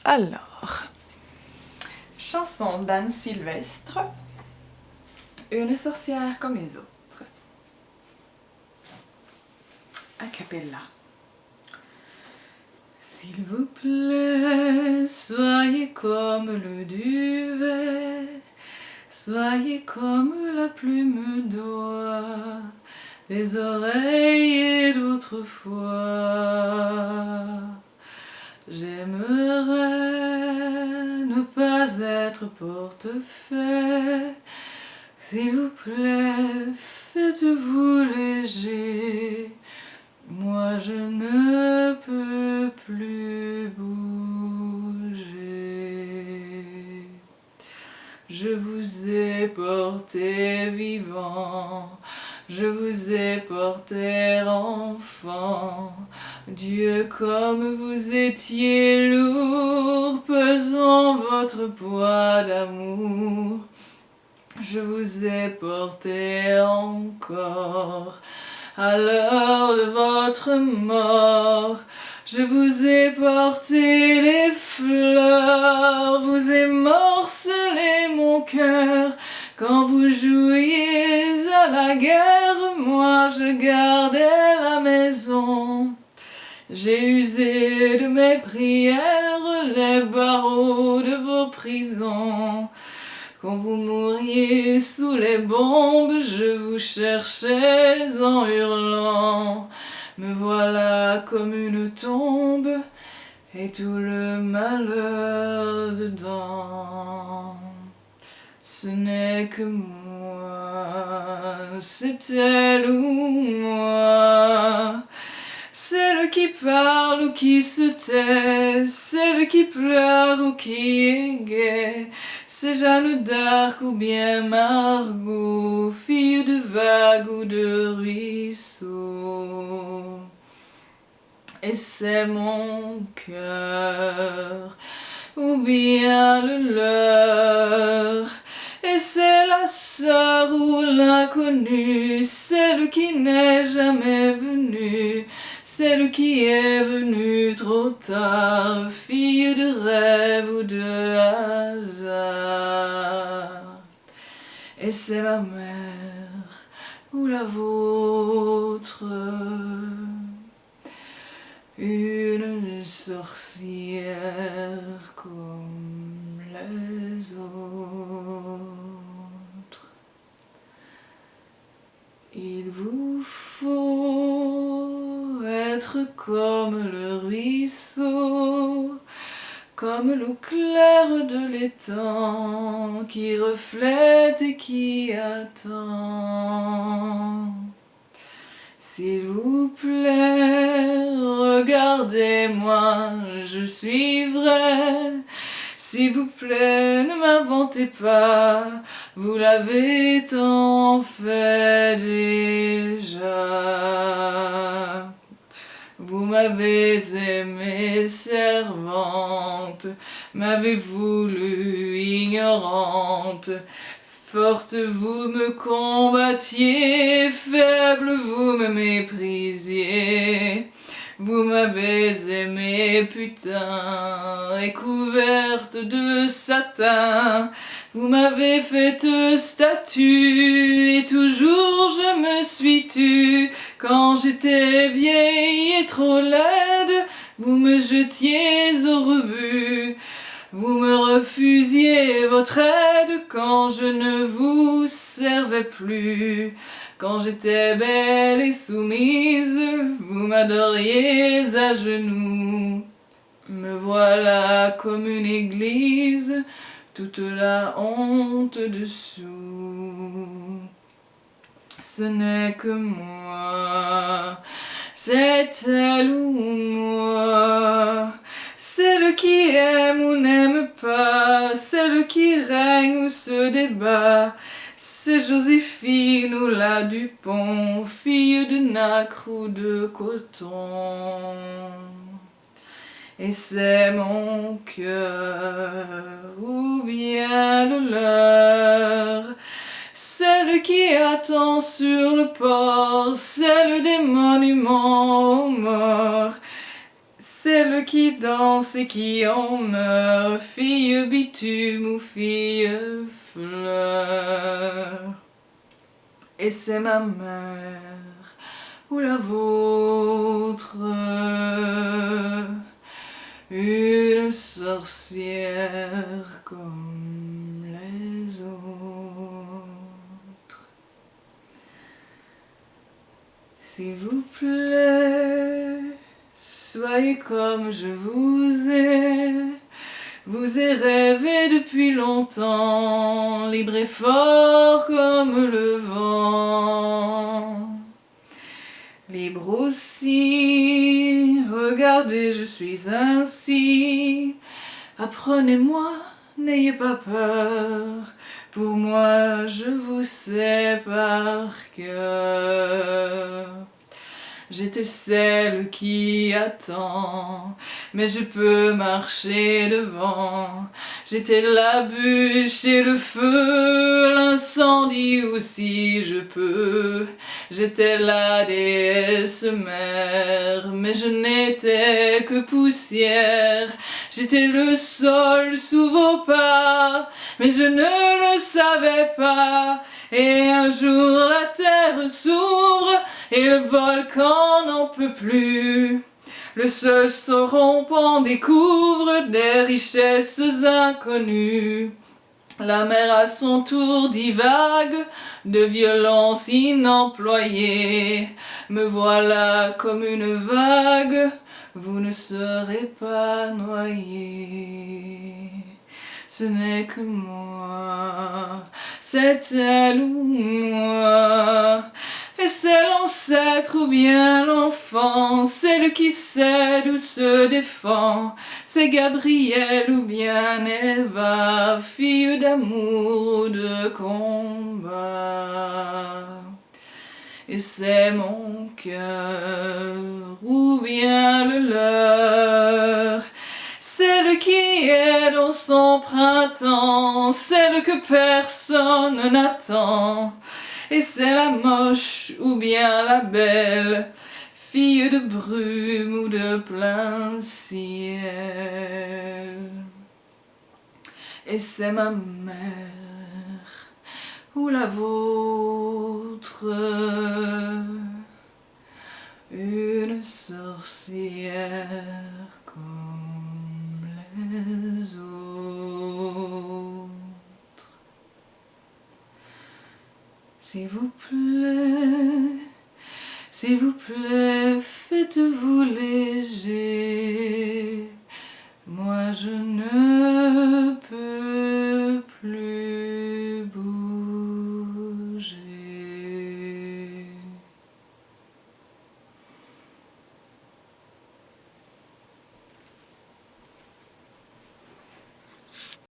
Alors, chanson d'Anne Sylvestre, une sorcière comme les autres. A cappella. S'il vous plaît, soyez comme le duvet, soyez comme la plume d'oie, les oreilles d'autrefois. J'aimerais ne pas être portefaix. S'il vous plaît, faites-vous léger. Moi je ne peux plus bouger. Je vous ai porté vivant, je vous ai porté enfant. Dieu, comme vous étiez lourd, pesant votre poids d'amour. Je vous ai porté encore à l'heure de votre mort. Je vous ai porté les fleurs, vous ai morcelé mon cœur. Quand vous jouiez à la guerre, moi je gardais la maison. J'ai usé de mes prières les barreaux de vos prisons. Quand vous mouriez sous les bombes, je vous cherchais en hurlant. Me voilà comme une tombe et tout le malheur dedans. Ce n'est que moi, c'est elle ou moi. Celle qui parle ou qui se tait, celle qui pleure ou qui est gaie, c'est Jeanne d'Arc ou bien Margot, fille de vagues ou de ruisseaux. Et c'est mon cœur, ou bien le leur. Et c'est la sœur ou l'inconnue, celle qui n'est jamais venue, celle qui est venue trop tard, fille de rêve ou de hasard. Et c'est ma mère ou la vôtre, une sorcière comme les autres. Il vous faut être comme le ruisseau, comme l'eau claire de l'étang qui reflète et qui attend. S'il vous plaît, regardez-moi, je suis vrai. S'il vous plaît, ne m'inventez pas, vous l'avez tant fait déjà. Vous m'avez aimée servante, m'avez voulu ignorante. Forte vous me combattiez, faible vous me méprisiez. Vous m'avez aimée putain et couverte de satin. Vous m'avez faite statue et toujours je me suis tue. Quand j'étais vieille et trop laide, vous me jetiez au rebut. Vous me refusiez votre aide quand je ne vous servais plus. Quand j'étais belle et soumise, vous m'adoriez à genoux. Me voilà comme une église, toute la honte dessous. Ce n'est que moi, c'est elle ou moi. Celle qui aime ou n'aime pas, celle qui règne ou se débat. C'est Joséphine ou la Dupont, fille de nacre ou de coton. Et c'est mon cœur ou bien le leur. Celle qui attend sur le port, celle des monuments aux morts. celle qui danse et qui en meurt, fille bitume ou fille fleur. Et c'est ma mère ou la vôtre, une sorcière comme les autres. S'il vous plaît, soyez comme je vous ai rêvé depuis longtemps, libre et fort comme le vent. Libre aussi, regardez, je suis ainsi. Apprenez-moi, n'ayez pas peur, pour moi je vous sais par cœur. J'étais celle qui attend, mais je peux marcher devant. J'étais la bûche et le feu, l'incendie aussi je peux. J'étais la déesse mère, mais je n'étais que poussière. J'étais le sol sous vos pas, mais je ne le savais pas. Et un jour la terre s'ouvre et le volcan n'en peut plus. Le sol se rompant découvre des richesses inconnues. La mer à son tour divague de violence inemployée. Me voilà comme une vague, vous ne serez pas noyé. Ce n'est que moi, c'est elle ou moi. Et c'est l'ancêtre ou bien l'enfant, celle qui cède ou se défend. C'est Gabrielle ou bien Eva, fille d'amour ou de combat. Et c'est mon cœur ou bien le leur, celle qui est dans son printemps, celle que personne n'attend. Et c'est la moche ou bien la belle, fille de brume ou de plein ciel. Et c'est ma mère ou la vôtre, une sorcière comme les autres. S'il vous plaît, faites-vous léger, moi je ne peux plus.